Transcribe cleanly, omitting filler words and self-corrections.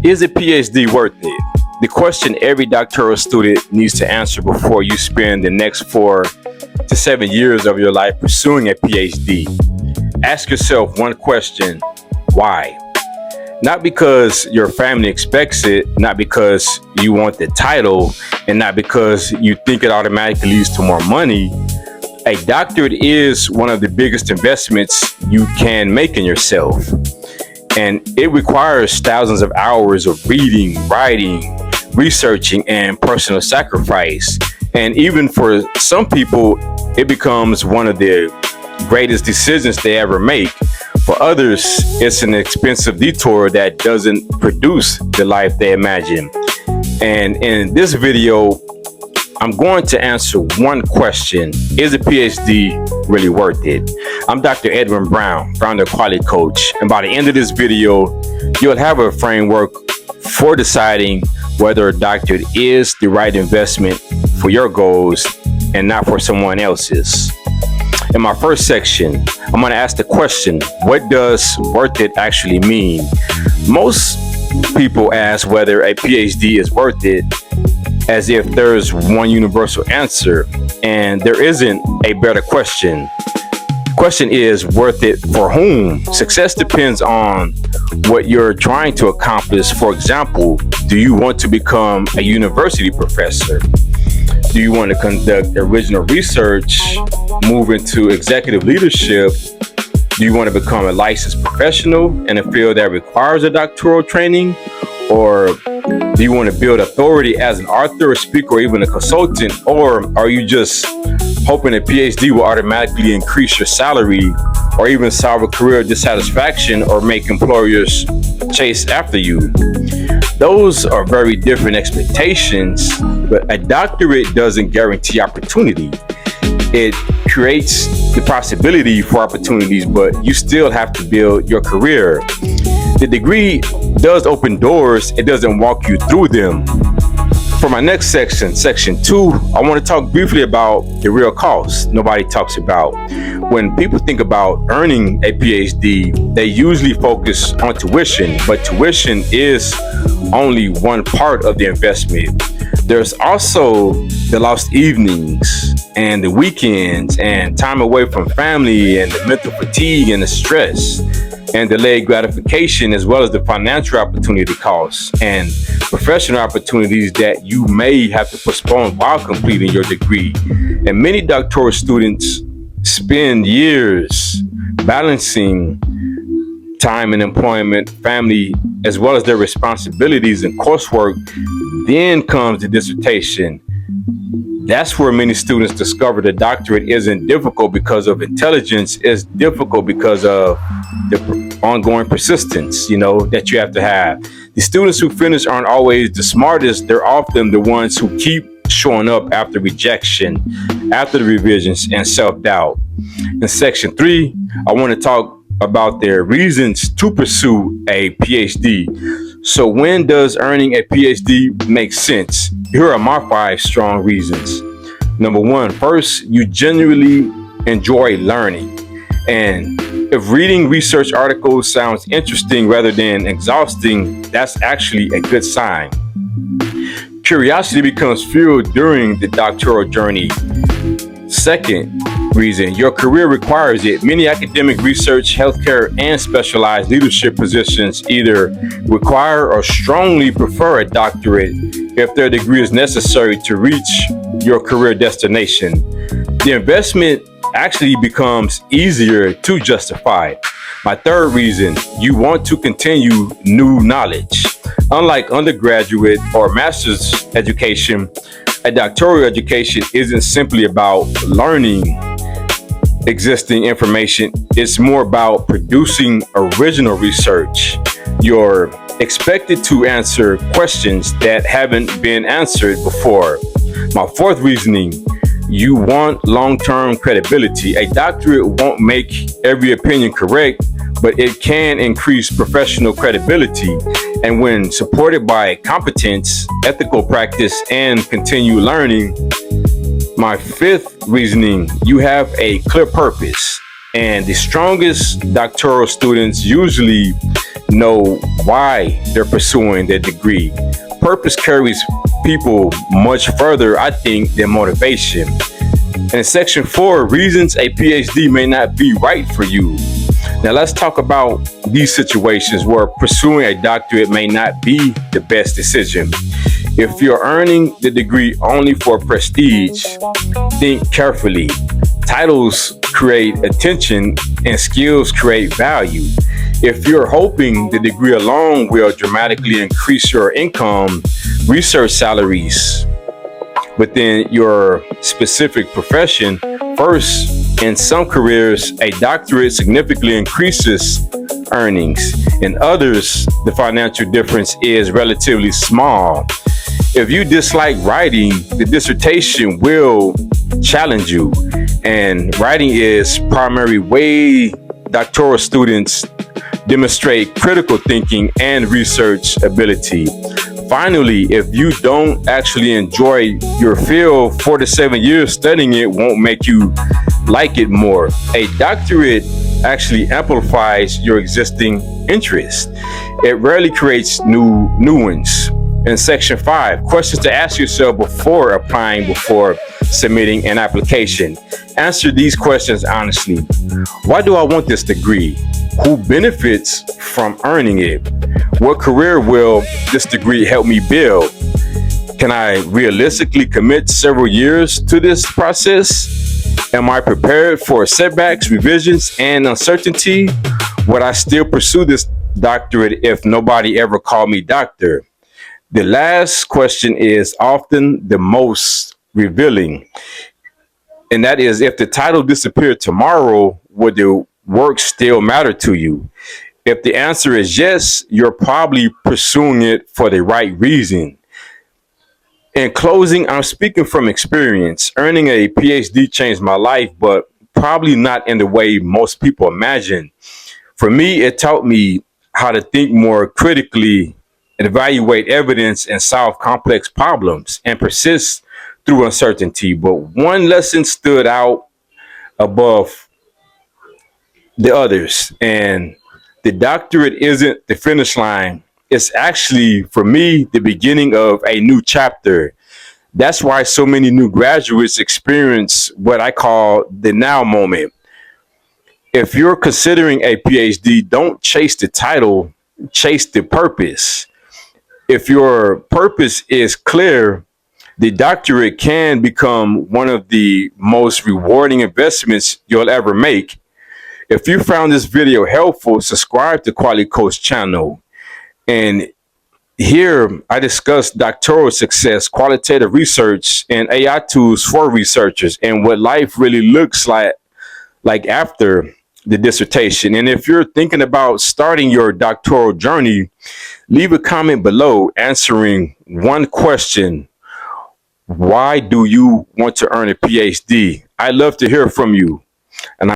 Is a PhD worth it? The question every doctoral student needs to answer before you spend the next 4 to 7 years of your life pursuing a PhD. Ask yourself one question: why? Not because your family expects it, not because you want the title, and not because you think it automatically leads to more money. A doctorate is one of the biggest investments you can make in yourself. And it requires thousands of hours of reading, writing, researching, and personal sacrifice. And even for some people, it becomes one of the greatest decisions they ever make. For others, it's an expensive detour that doesn't produce the life they imagine. And in this video, I'm going to answer one question: is a PhD really worth it? I'm Dr. Edwin Brown, founder of Quality Coach. And by the end of this video, you'll have a framework for deciding whether a doctorate is the right investment for your goals and not for someone else's. In my first section, I'm going to ask the question: what does worth it actually mean? Most people ask whether a PhD is worth it as if there's one universal answer, and there isn't a better question. The question is, worth it for whom? Success depends on what you're trying to accomplish. For example, do you want to become a university professor? Do you want to conduct original research, move into executive leadership? Do you want to become a licensed professional in a field that requires a doctoral training? Or do you want to build authority as an author, a speaker, or even a consultant? Or are you just hoping a PhD will automatically increase your salary, or even solve a career dissatisfaction, or make employers chase after you? Those are very different expectations, but a doctorate doesn't guarantee opportunity. It creates the possibility for opportunities, but you still have to build your career. The degree does open doors, it doesn't walk you through them. For my next section, section 2, I want to talk briefly about the real cost nobody talks about. When people think about earning a PhD, they usually focus on tuition, but tuition is only one part of the investment. There's also the lost evenings and the weekends and time away from family and the mental fatigue and the stress and delayed gratification, as well as the financial opportunity costs and professional opportunities that you may have to postpone while completing your degree. And many doctoral students spend years balancing time and employment, family, as well as their responsibilities and coursework. Then comes the dissertation. That's where many students discover the doctorate isn't difficult because of intelligence. It's difficult because of the ongoing persistence, that you have to have. The students who finish aren't always the smartest. They're often the ones who keep showing up after rejection, after the revisions, and self-doubt. In section 3, I want to talk about their reasons to pursue a PhD. So when does earning a PhD make sense? Here are my 5 strong reasons. Number 1, first, you genuinely enjoy learning. And if reading research articles sounds interesting rather than exhausting, that's actually a good sign. Curiosity becomes fuel during the doctoral journey. Second reason, your career requires it. Many academic research, healthcare, and specialized leadership positions either require or strongly prefer a doctorate if their degree is necessary to reach your career destination. The investment actually becomes easier to justify. My third reason, you want to continue new knowledge. Unlike undergraduate or master's education, a doctoral education isn't simply about learning existing information. It's more about producing original research. You're expected to answer questions that haven't been answered before. My fourth reasoning, you want long-term credibility. A doctorate won't make every opinion correct, but it can increase professional credibility. And when supported by competence, ethical practice, and continued learning. My fifth reasoning, you have a clear purpose. And the strongest doctoral students usually know why they're pursuing their degree. Purpose carries people much further, I think, than motivation. And in section 4, reasons a PhD may not be right for you. Now let's talk about these situations where pursuing a doctorate may not be the best decision. If you're earning the degree only for prestige, think carefully. Titles create attention and skills create value. If you're hoping the degree alone will dramatically increase your income, research salaries within your specific profession, first, in some careers, a doctorate significantly increases earnings. In others, the financial difference is relatively small. If you dislike writing, the dissertation will challenge you. And writing is primary way doctoral students demonstrate critical thinking and research ability. Finally, if you don't actually enjoy your field, 4 to 7 years studying it won't make you like it more. A doctorate actually amplifies your existing interest. It rarely creates new ones. In section 5, questions to ask yourself before applying, before submitting an application. Answer these questions honestly. Why do I want this degree? Who benefits from earning it? What career will this degree help me build? Can I realistically commit several years to this process? Am I prepared for setbacks, revisions, and uncertainty? Would I still pursue this doctorate if nobody ever called me doctor? The last question is often the most revealing, and that is, if the title disappeared tomorrow, would the work still matter to you? If the answer is yes, you're probably pursuing it for the right reason. In closing, I'm speaking from experience. Earning a PhD changed my life, but probably not in the way most people imagine. For me, it taught me how to think more critically, evaluate evidence, and solve complex problems, and persist through uncertainty. But one lesson stood out above the others, and the doctorate isn't the finish line. It's actually, for me, the beginning of a new chapter. That's why so many new graduates experience what I call the now moment. If you're considering a PhD, don't chase the title, chase the purpose. If your purpose is clear, the doctorate can become one of the most rewarding investments you'll ever make. If you found this video helpful, subscribe to Quality Coach channel. And here I discuss doctoral success, qualitative research, and AI tools for researchers, and what life really looks like after the dissertation. And if you're thinking about starting your doctoral journey, leave a comment below answering one question. Why do you want to earn a PhD? I'd love to hear from you. And